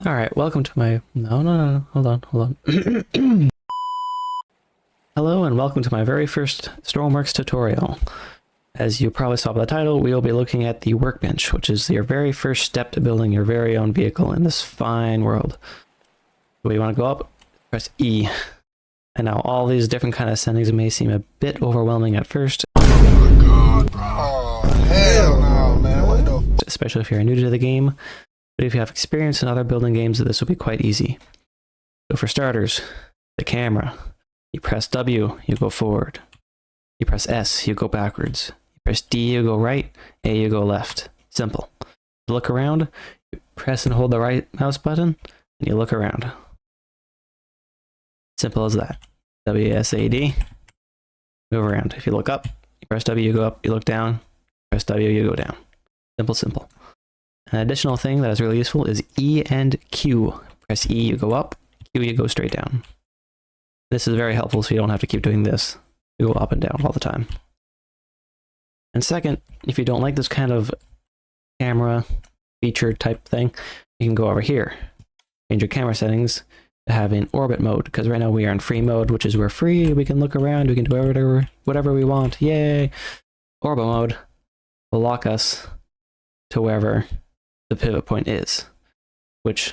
All right, welcome to my... No, hold on. Hello and welcome to my very first Stormworks tutorial. As you probably saw by the title, we will be looking at the workbench, which is your very first step to building your very own vehicle in this fine world. So you want to go up, press E. And now all these different kind of settings may seem a bit overwhelming at first. Oh my god, bro. Oh, hell no, man. What the... Especially if you're new to the game. But if you have experience in other building games, this will be quite easy. So for starters, the camera. You press W, you go forward. You press S, you go backwards. You press D, you go right. A, you go left. Simple. Look around, you press and hold the right mouse button, and you look around. Simple as that. WSAD. Move around. If you look up, you press W, you go up. You look down, press W, you go down. Simple. An additional thing that is really useful is E and Q. Press E, you go up. Q, you go straight down. This is very helpful so you don't have to keep doing this. You go up and down all the time. And second, if you don't like this kind of camera feature type thing, you can go over here. Change your camera settings to have in orbit mode, because right now we are in free mode, which is we're free, we can look around, we can do whatever we want. Yay! Orbit mode will lock us to wherever the pivot point is, which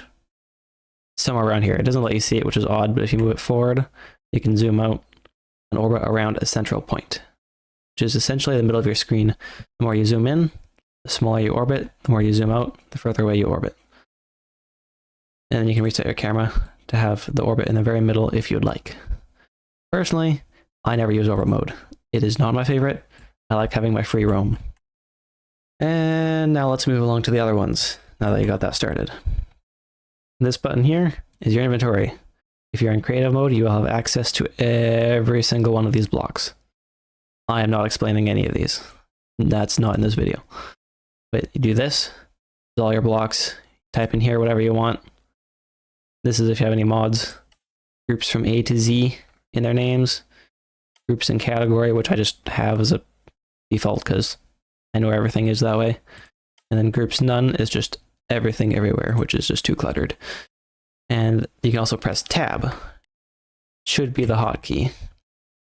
somewhere around here. It doesn't let you see it, which is odd, but if you move it forward, you can zoom out and orbit around a central point, which is essentially the middle of your screen. The more you zoom in, the smaller you orbit. The more you zoom out, the further away you orbit. And then you can reset your camera to have the orbit in the very middle if you'd like. Personally, I never use orbit mode. It is not my favorite. I like having my free roam. And now let's move along to the other ones, now that you got that started. This button here is your inventory. If you're in creative mode, you will have access to every single one of these blocks. I am not explaining any of these. That's not in this video. But you do this, all your blocks, type in here whatever you want. This is if you have any mods. Groups from A to Z in their names. Groups in category, which I just have as a default because I know everything is that way. And then groups none is just everything everywhere, which is just too cluttered. And you can also press tab. Should be the hotkey.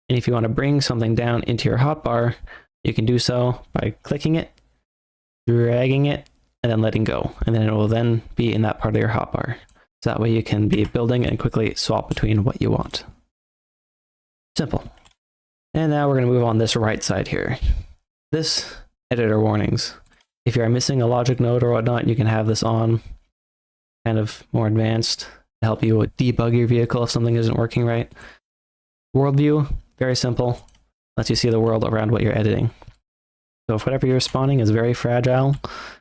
And if you want to bring something down into your hotbar, you can do so by clicking it, dragging it, and then letting go. And then it will then be in that part of your hotbar. So that way you can be building and quickly swap between what you want. Simple. And now we're going to move on this right side here. This editor warnings. If you are missing a logic node or whatnot, you can have this on, kind of more advanced, to help you debug your vehicle if something isn't working right. World view, very simple, lets you see the world around what you're editing. So if whatever you're spawning is very fragile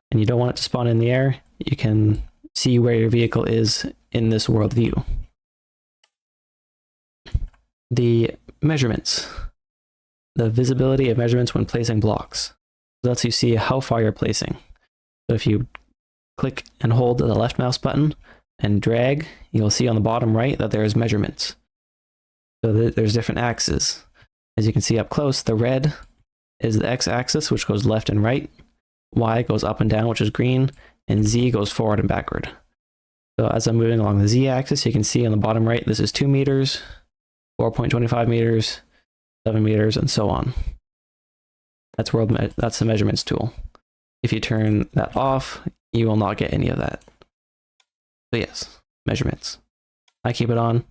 and you don't want it to spawn in the air, you can see where your vehicle is in this world view. The measurements. The visibility of measurements when placing blocks. It lets you see how far you're placing. So if you click and hold the left mouse button and drag, you'll see on the bottom right that there's measurements. So there's different axes. As you can see up close, the red is the x-axis, which goes left and right. Y goes up and down, which is green. And Z goes forward and backward. So as I'm moving along the Z-axis, you can see on the bottom right, this is 2 meters, 4.25 meters, 7 meters, and so on. That's the measurements tool. If you turn that off, you will not get any of that. So yes, measurements. I keep it on.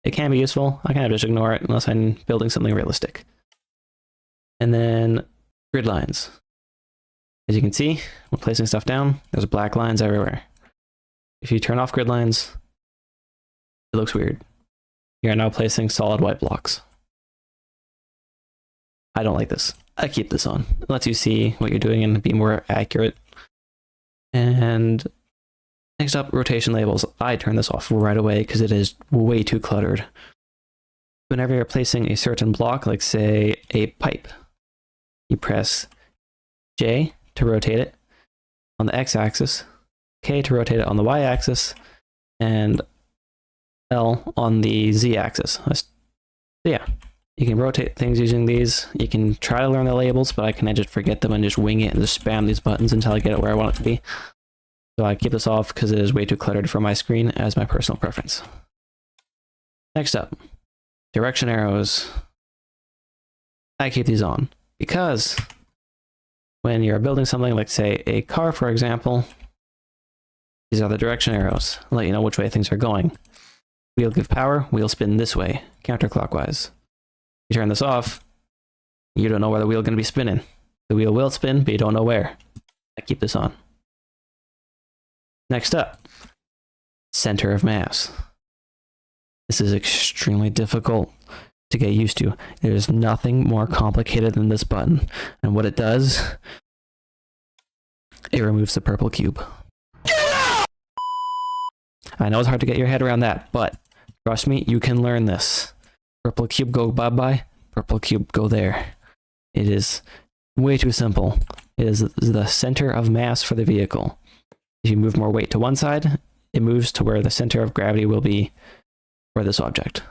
It can be useful. I kind of just ignore it unless I'm building something realistic. And then grid lines. As you can see, when placing stuff down, there's black lines everywhere. If you turn off grid lines, it looks weird. You are now placing solid white blocks. I don't like this. I keep this on. It lets you see what you're doing and be more accurate. And next up, rotation labels. I turn this off right away because it is way too cluttered. Whenever you're placing a certain block, like say a pipe, you press J to rotate it on the x-axis, K to rotate it on the y-axis, and L on the z-axis. So yeah. You can rotate things using these. You can try to learn the labels, but I can just forget them and just wing it and just spam these buttons until I get it where I want it to be. So I keep this off because it is way too cluttered for my screen as my personal preference. Next up, direction arrows. I keep these on because when you're building something like, say, a car, for example, these are the direction arrows. Let you know which way things are going. Wheel give power, wheel spin this way, counterclockwise. You turn this off, you don't know where the wheel's going to be spinning. The wheel will spin, but you don't know where. I keep this on. Next up, center of mass. This is extremely difficult to get used to. There's nothing more complicated than this button. And what it does, it removes the purple cube. I know it's hard to get your head around that, but trust me, you can learn this. Purple cube go bye-bye, purple cube go there. It is way too simple. It is the center of mass for the vehicle. If you move more weight to one side, it moves to where the center of gravity will be for this object.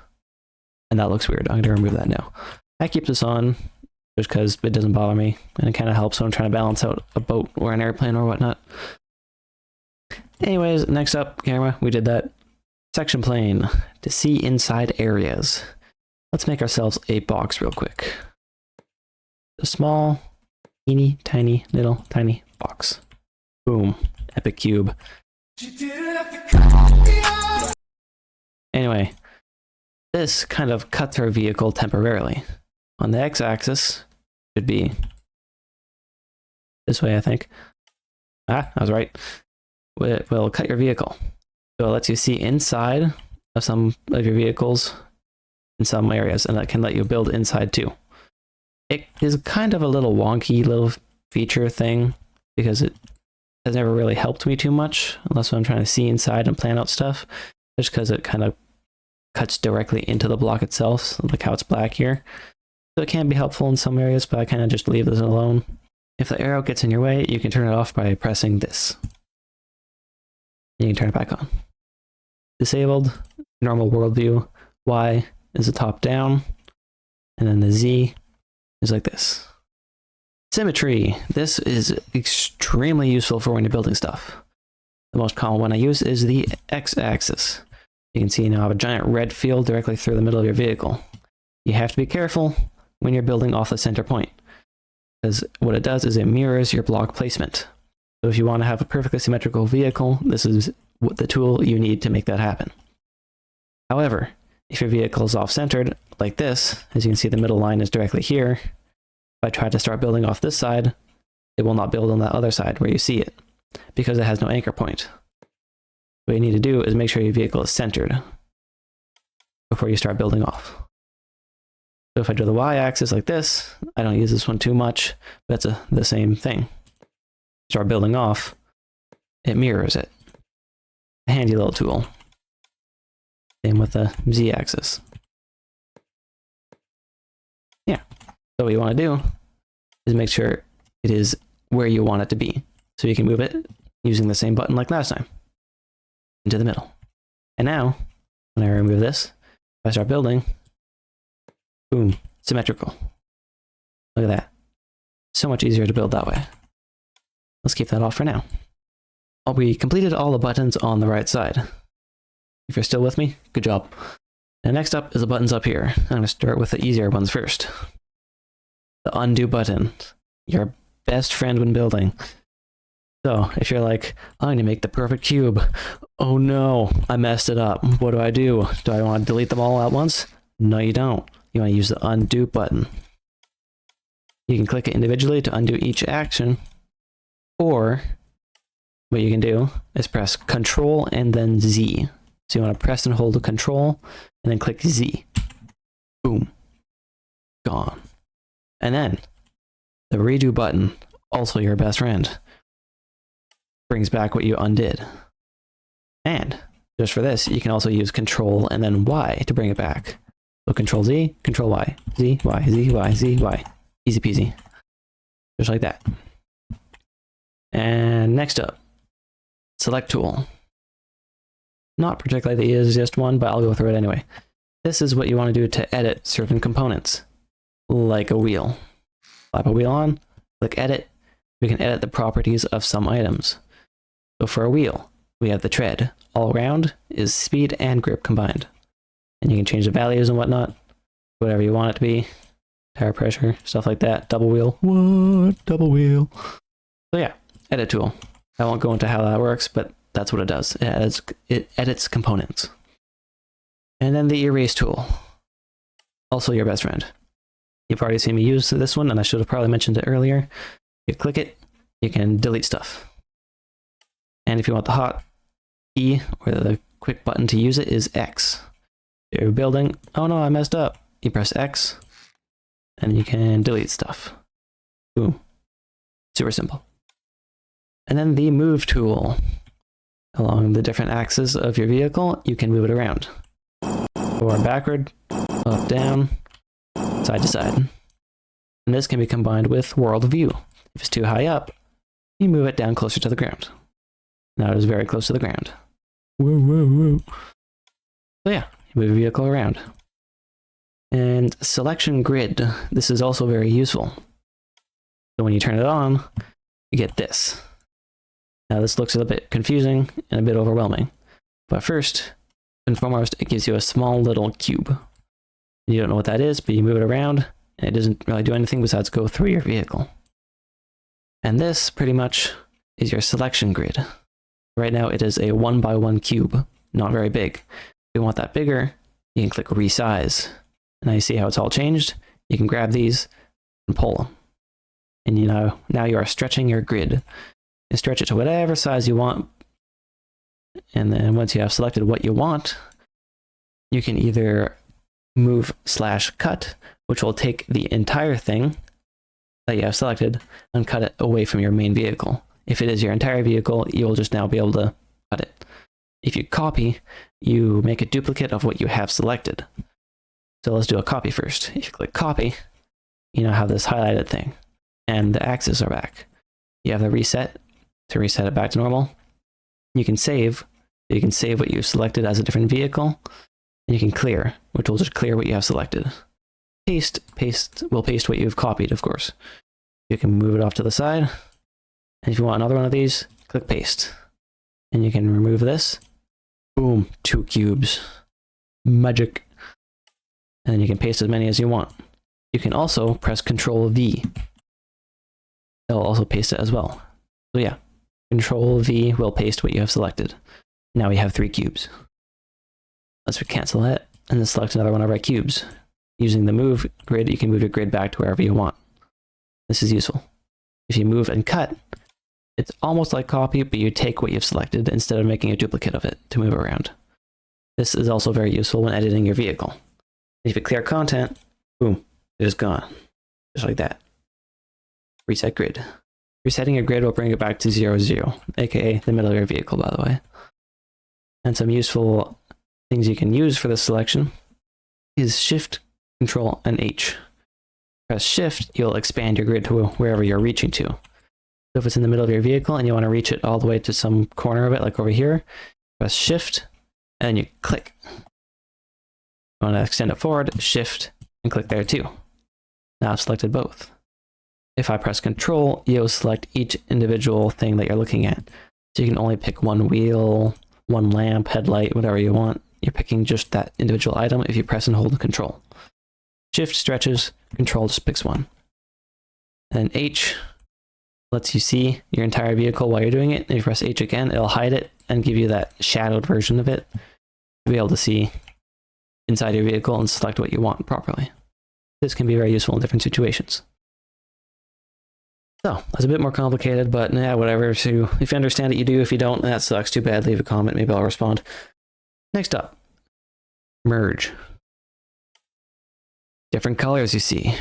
And that looks weird. I'm going to remove that now. I keep this on just because it doesn't bother me, and it kind of helps when I'm trying to balance out a boat or an airplane or whatnot. Anyways, next up, camera, we did that. Section plane, to see inside areas. Let's make ourselves a box real quick. A small, teeny, tiny, little, tiny box. Boom. Epic cube. Anyway, this kind of cuts our vehicle temporarily. On the x-axis, should be this way, I think. Ah, I was right. It will cut your vehicle. So it lets you see inside of some of your vehicles in some areas, and that can let you build inside too. It is kind of a little wonky little feature thing because it has never really helped me too much unless I'm trying to see inside and plan out stuff, just because it kind of cuts directly into the block itself, like how it's black here. So it can be helpful in some areas, but I kind of just leave this alone. If the arrow gets in your way, you can turn it off by pressing this. You can turn it back on. Disabled, normal world view. Y is the top down, and then the Z is like this. Symmetry. This is extremely useful for when you're building stuff. The most common one I use is the x-axis. You can see now I have a giant red field directly through the middle of your vehicle. You have to be careful when you're building off the center point, because what it does is it mirrors your block placement. So if you want to have a perfectly symmetrical vehicle, this is the tool you need to make that happen. However, if your vehicle is off-centered, like this, as you can see the middle line is directly here, if I try to start building off this side, it will not build on that other side where you see it, because it has no anchor point. What you need to do is make sure your vehicle is centered before you start building off. So if I do the y-axis like this, I don't use this one too much, but that's the same thing. Start building off, it mirrors it. A handy little tool. Same with the z-axis. Yeah, so what you want to do is make sure it is where you want it to be. So you can move it using the same button like last time. Into the middle. And now, when I remove this, if I start building, boom, symmetrical. Look at that. So much easier to build that way. Let's keep that off for now. We completed all the buttons on the right side. If you're still with me, good job. And next up is the buttons up here. I'm going to start with the easier ones first. The undo button, your best friend when building. So if you're like, I'm going to make the perfect cube. Oh no, I messed it up. What do? Do I want to delete them all at once? No, you don't. You want to use the undo button. You can click it individually to undo each action, or what you can do is press Control and then Z. So you want to press and hold the Control and then click Z. Boom. Gone. And then the redo button, also your best friend, brings back what you undid. And just for this, you can also use Control and then Y to bring it back. So Control Z, Control Y, Z, Y, Z, Y, Z, Y. Easy peasy. Just like that. And next up, Select Tool. Not particularly the easiest one, but I'll go through it anyway. This is what you want to do to edit certain components, like a wheel. Slap a wheel on, click Edit. We can edit the properties of some items. So for a wheel, we have the tread. All around is speed and grip combined. And you can change the values and whatnot, whatever you want it to be. Tire pressure, stuff like that. Double wheel. What? Double wheel. So yeah, edit tool. I won't go into how that works, but that's what it does. It edits components. And then the erase tool. Also your best friend. You've already seen me use this one, and I should have probably mentioned it earlier. You click it, you can delete stuff. And if you want the hot key, or the quick button to use it, is X. If you're building, oh no, I messed up. You press X, and you can delete stuff. Boom. Super simple. And then the move tool. Along the different axes of your vehicle, you can move it around. Forward, backward, up, down, side to side. And this can be combined with world view. If it's too high up, you move it down closer to the ground. Now it is very close to the ground. Whoa, whoa, whoa. So yeah, you move your vehicle around. And selection grid. This is also very useful. So when you turn it on, you get this. Now this looks a bit confusing and a bit overwhelming. But first and foremost, it gives you a small little cube. You don't know what that is, but you move it around, and it doesn't really do anything besides go through your vehicle. And this, pretty much, is your selection grid. Right now, it is a 1x1 cube, not very big. If you want that bigger, you can click Resize. And now you see how it's all changed. You can grab these and pull them. And you know, now you are stretching your grid. You stretch it to whatever size you want. And then once you have selected what you want, you can either move/cut, which will take the entire thing that you have selected and cut it away from your main vehicle. If it is your entire vehicle, you will just now be able to cut it. If you copy, you make a duplicate of what you have selected. So let's do a copy first. If you click copy, you now have this highlighted thing, and the axes are back. You have the reset to reset it back to normal. You can save. You can save what you selected as a different vehicle. And you can clear, which will just clear what you have selected. Paste will paste what you've copied, of course. You can move it off to the side. And if you want another one of these, click paste. And you can remove this. Boom, 2 cubes. Magic. And then you can paste as many as you want. You can also press Control V. It'll also paste it as well. So yeah, Control V will paste what you have selected. Now we have 3 cubes. Let's cancel that and then select another one of our cubes. Using the move grid, you can move your grid back to wherever you want. This is useful. If you move and cut, it's almost like copy, but you take what you've selected instead of making a duplicate of it to move around. This is also very useful when editing your vehicle. If you clear content, boom, it is gone. Just like that. Reset grid. Resetting your grid will bring it back to 0, 0, aka the middle of your vehicle, by the way. And some useful things you can use for this selection is Shift, Control, and H. Press Shift, you'll expand your grid to wherever you're reaching to. So if it's in the middle of your vehicle and you want to reach it all the way to some corner of it, like over here, press Shift, and then you click. You want to extend it forward, Shift, and click there too. Now I've selected both. If I press Control, you'll select each individual thing that you're looking at. So you can only pick one wheel, one lamp, headlight, whatever you want. You're picking just that individual item if you press and hold Control. Shift stretches, Control just picks one. And H lets you see your entire vehicle while you're doing it. If you press H again, it'll hide it and give you that shadowed version of it to be able to see inside your vehicle and select what you want properly. This can be very useful in different situations. So, that's a bit more complicated, but yeah, whatever. So, if you understand it, you do. If you don't, that sucks. Too bad. Leave a comment. Maybe I'll respond. Next up, merge. Different colors you see.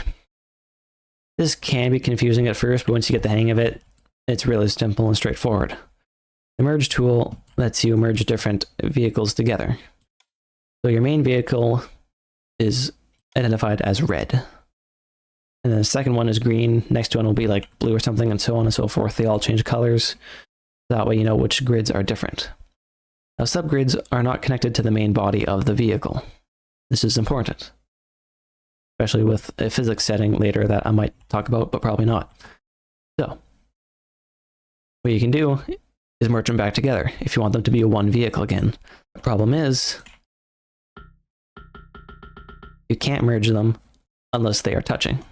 This can be confusing at first, but once you get the hang of it, it's really simple and straightforward. The merge tool lets you merge different vehicles together. So your main vehicle is identified as red. And then the second one is green, next one will be like blue or something, and so on and so forth. They all change colors. That way you know which grids are different. Now subgrids are not connected to the main body of the vehicle. This is important, especially with a physics setting later that I might talk about, but probably not. So, what you can do is merge them back together if you want them to be one vehicle again. The problem is you can't merge them unless they are touching.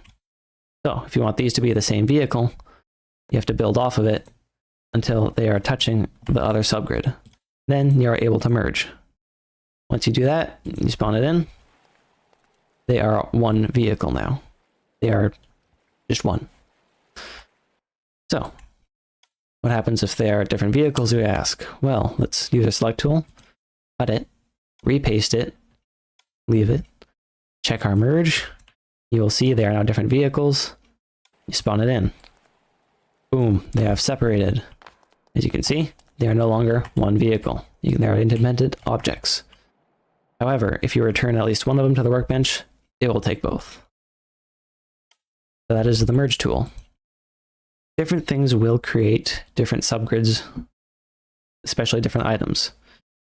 So if you want these to be the same vehicle, you have to build off of it until they are touching the other subgrid. Then you are able to merge. Once you do that, you spawn it in. They are one vehicle now. They are just one. So, what happens if they are different vehicles, you ask? Well, let's use a select tool, cut it, repaste it, leave it, check our merge. You will see they are now different vehicles. You spawn it in. Boom, they have separated. As you can see, they are no longer one vehicle. They are independent objects. However, if you return at least one of them to the workbench, it will take both. So that is the merge tool. Different things will create different subgrids, especially different items.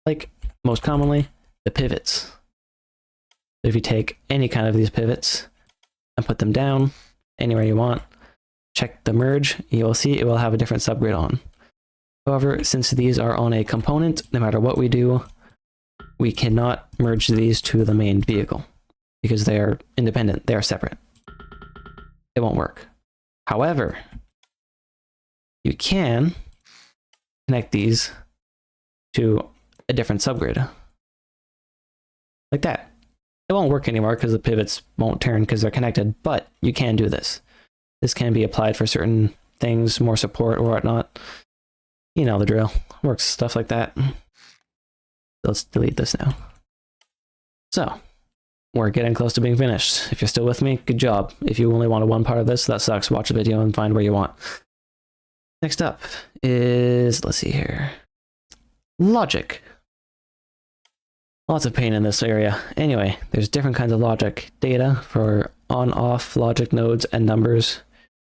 Like, most commonly, the pivots. If you take any kind of these pivots and put them down anywhere you want, check the merge, you will see it will have a different subgrid on. However, since these are on a component, no matter what we do, we cannot merge these to the main vehicle because they are independent, they are separate. It won't work. However, you can connect these to a different subgrid. Like that. It won't work anymore because the pivots won't turn because they're connected, but you can do this. This can be applied for certain things, more support or whatnot. You know the drill. Works, stuff like that. Let's delete this now. So, we're getting close to being finished. If you're still with me, good job. If you only wanted one part of this, that sucks. Watch the video and find where you want. Next up is, let's see here, logic. Lots of pain in this area. Anyway, there's different kinds of logic. Data for on-off logic nodes and numbers.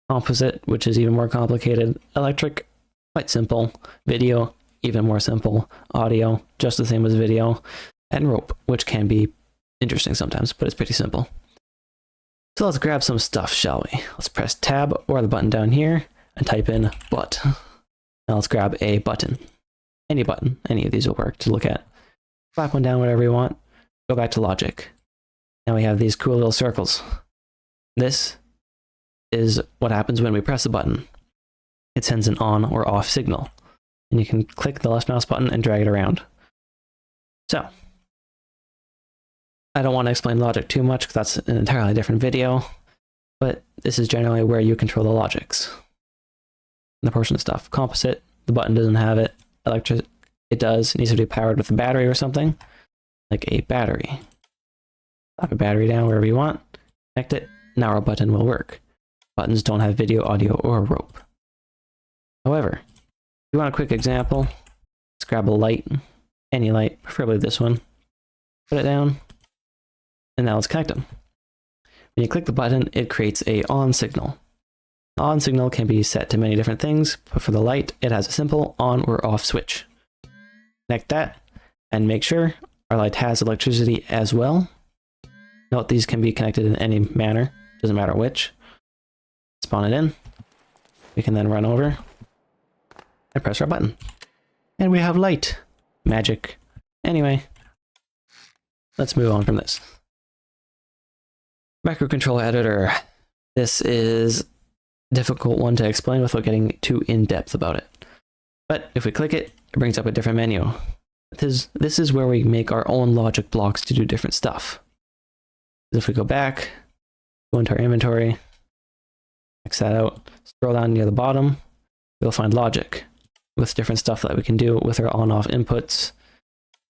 Composite, which is even more complicated. Electric, quite simple. Video, even more simple. Audio, just the same as video. And rope, which can be interesting sometimes, but it's pretty simple. So let's grab some stuff, shall we? Let's press tab or the button down here and type in but. Now let's grab a button. Any button, any of these will work to look at. Slap one down, whatever you want. Go back to logic. Now we have these cool little circles. This is what happens when we press a button. It sends an on or off signal. And you can click the left mouse button and drag it around. So, I don't want to explain logic too much because that's an entirely different video, but this is generally where you control the logics. The portion of stuff. Composite, the button doesn't have it. Electric, it does. It needs to be powered with a battery or something, like a battery. Slap a battery down wherever you want, connect it, now our button will work. Buttons don't have video, audio, or rope. However, if you want a quick example, let's grab a light, any light, preferably this one, put it down, and now let's connect them. When you click the button, it creates a on signal. The on signal can be set to many different things, but for the light, it has a simple on or off switch. Connect that, and make sure our light has electricity as well. Note these can be connected in any manner, doesn't matter which. Spawn it in. We can then run over and press our button. And we have light. Magic. Anyway, let's move on from this. Microcontroller editor. This is a difficult one to explain without getting too in-depth about it. But if we click it, it brings up a different menu. This is where we make our own logic blocks to do different stuff. If we go back, go into our inventory, X that out, scroll down near the bottom, we'll find logic with different stuff that we can do with our on-off inputs,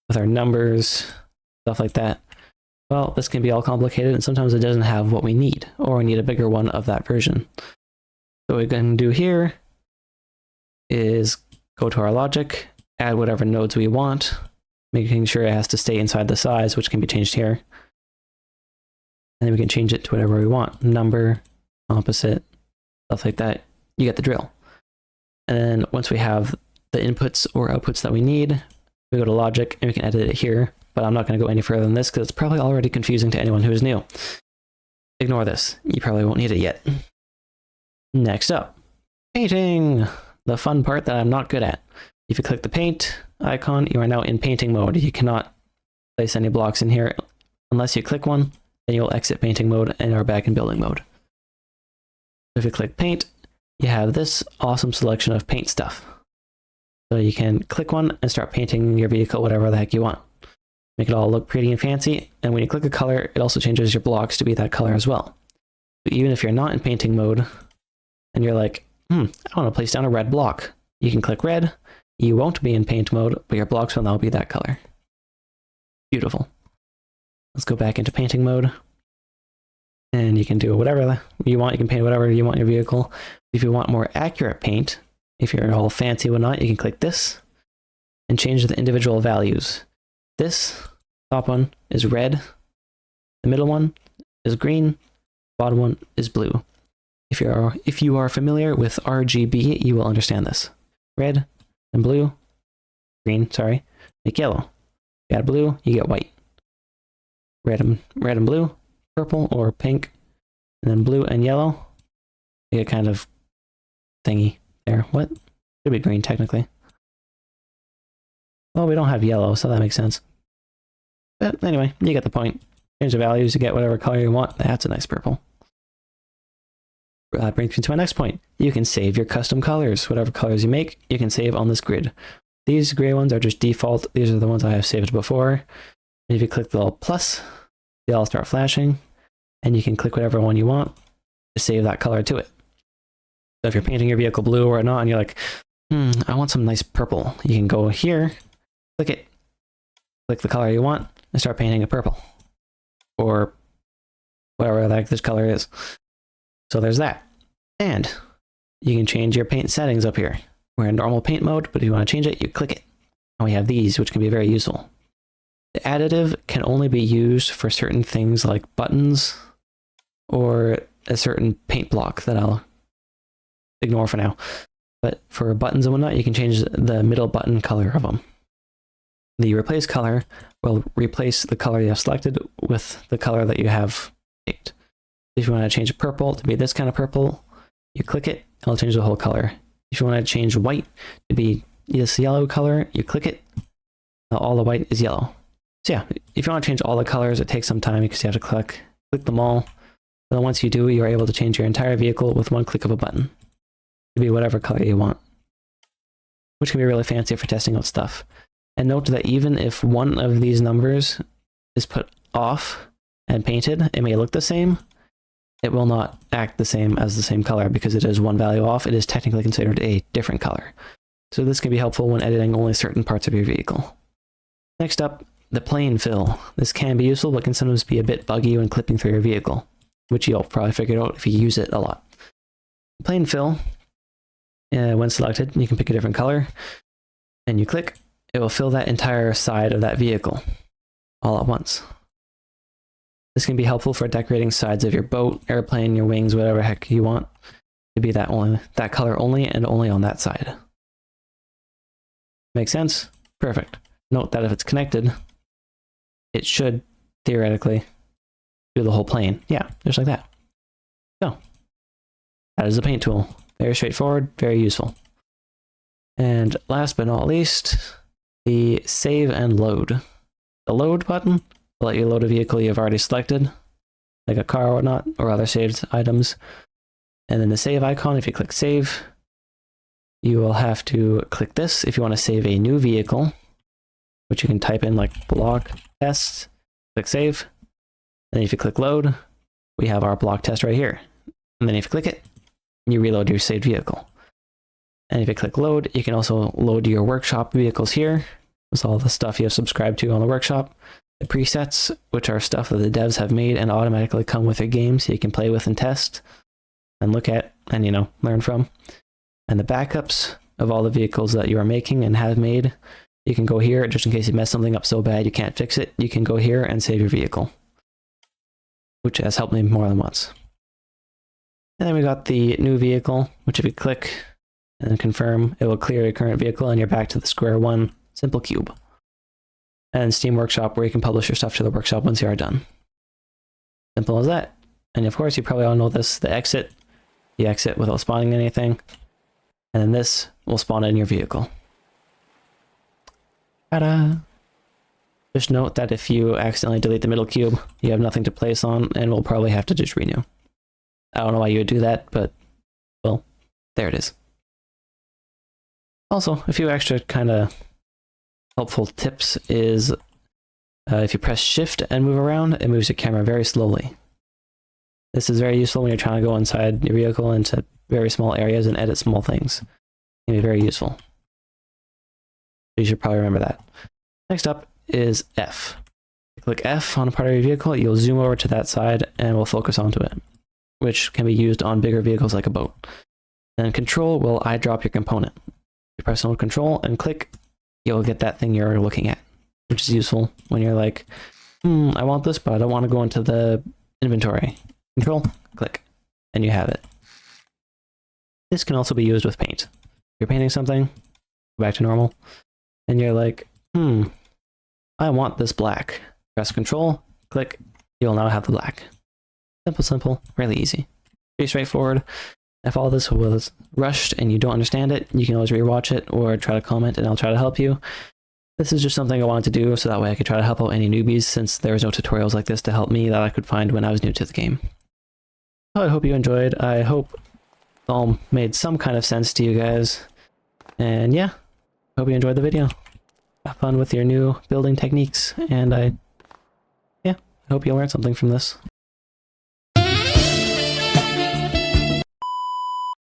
with our numbers, stuff like that. Well, this can be all complicated and sometimes it doesn't have what we need, or we need a bigger one of that version. So what we can do here is go to our logic, add whatever nodes we want, making sure it has to stay inside the size, which can be changed here. And then we can change it to whatever we want. Number, composite, stuff like that. You get the drill. And then once we have the inputs or outputs that we need, we go to logic and we can edit it here. But I'm not going to go any further than this because it's probably already confusing to anyone who is new. Ignore this. You probably won't need it yet. Next up, painting. The fun part that I'm not good at. If you click the paint icon, you are now in painting mode. You cannot place any blocks in here unless you click one, then you'll exit painting mode and are back in building mode. If you click paint, you have this awesome selection of paint stuff. So you can click one and start painting your vehicle whatever the heck you want. Make it all look pretty and fancy, and when you click a color, it also changes your blocks to be that color as well. So even if you're not in painting mode, and you're like, I want to place down a red block, you can click red, you won't be in paint mode, but your blocks will now be that color. Beautiful. Let's go back into painting mode. And you can do whatever you want. You can paint whatever you want in your vehicle. If you want more accurate paint, if you're all fancy or whatnot, you can click this and change the individual values. This top one is red. The middle one is green. Bottom one is blue. If you are familiar with RGB, you will understand this. Red and blue, green, sorry, make yellow. You add blue, you get white. Red and blue, purple or pink, and then blue and yellow, you get kind of thingy there. What? Should be green technically. Well, we don't have yellow, so that makes sense. But anyway, you get the point. Change the values, you get whatever color you want. That's a nice purple. That brings me to my next point. You can save your custom colors. Whatever colors you make, you can save on this grid. These gray ones are just default. These are the ones I have saved before. And if you click the little plus, they all start flashing. And you can click whatever one you want to save that color to it. So if you're painting your vehicle blue or not, and you're like, I want some nice purple, you can go here, click it, click the color you want, and start painting it purple. Or whatever the heck this color is. So there's that. And you can change your paint settings up here. We're in normal paint mode, but if you want to change it, you click it. And we have these, which can be very useful. The additive can only be used for certain things like buttons or a certain paint block that I'll ignore for now. But for buttons and whatnot, you can change the middle button color of them. The replace color will replace the color you have selected with the color that you have picked. If you want to change purple to be this kind of purple, you click it, it'll change the whole color. If you want to change white to be this yellow color, you click it, all the white is yellow. So yeah, if you want to change all the colors, it takes some time because you have to click them all. But then once you do, you're able to change your entire vehicle with one click of a button to be whatever color you want, which can be really fancy for testing out stuff. And note that even if one of these numbers is put off and painted, it may look the same. It will not act the same as the same color because it is one value off. It is technically considered a different color. So this can be helpful when editing only certain parts of your vehicle. Next up, the plane fill. This can be useful, but can sometimes be a bit buggy when clipping through your vehicle, which you'll probably figure out if you use it a lot. The plane fill, when selected, you can pick a different color, and you click, it will fill that entire side of that vehicle all at once. This can be helpful for decorating sides of your boat, airplane, your wings, whatever heck you want to be that color only and only on that side. Make sense? Perfect. Note that if it's connected, it should theoretically do the whole plane. Yeah, just like that. So, that is the paint tool. Very straightforward, very useful. And last but not least, the save and load. The load button will let you load a vehicle you've already selected, like a car or whatnot, or other saved items. And then the save icon, if you click save, you will have to click this if you want to save a new vehicle, which you can type in like block test, click save. And if you click load, we have our block test right here. And then if you click it, you reload your saved vehicle. And if you click load, you can also load your workshop vehicles here. With all the stuff you have subscribed to on the workshop. The presets, which are stuff that the devs have made and automatically come with your game so you can play with and test and look at and, learn from. And the backups of all the vehicles that you are making and have made. You can go here just in case you mess something up so bad you can't fix it. You can go here and save your vehicle, which has helped me more than once. And then we got the new vehicle, which if you click and confirm, it will clear your current vehicle and you're back to the square one simple cube. And Steam Workshop, where you can publish your stuff to the workshop once you are done. Simple as that. And of course, you probably all know this, the exit. You exit without spawning anything. And then this will spawn in your vehicle. Ta-da! Just note that if you accidentally delete the middle cube, you have nothing to place on, and we'll probably have to just renew. I don't know why you would do that, but, well, there it is. Also, a few extra kind of helpful tips is if you press shift and move around, it moves your camera very slowly. This is very useful when you're trying to go inside your vehicle into very small areas and edit small things. It can be very useful. You should probably remember that. Next up is F. Click F on a part of your vehicle, you'll zoom over to that side and we'll focus onto it, which can be used on bigger vehicles like a boat. Then Control will eyedrop your component. You press hold Control and click, you'll get that thing you're looking at, which is useful when you're like, I want this, but I don't want to go into the inventory. Control, click, and you have it. This can also be used with paint. If you're painting something, go back to normal, and you're like, I want this black. Press Control, click, you'll now have the black. Simple, really easy. Pretty straightforward. If all this was rushed and you don't understand it, you can always rewatch it or try to comment and I'll try to help you. This is just something I wanted to do so that way I could try to help out any newbies, since there was no tutorials like this to help me that I could find when I was new to the game. So I hope you enjoyed. I hope it all made some kind of sense to you guys. And yeah, hope you enjoyed the video. Have fun with your new building techniques, and I hope you learned something from this.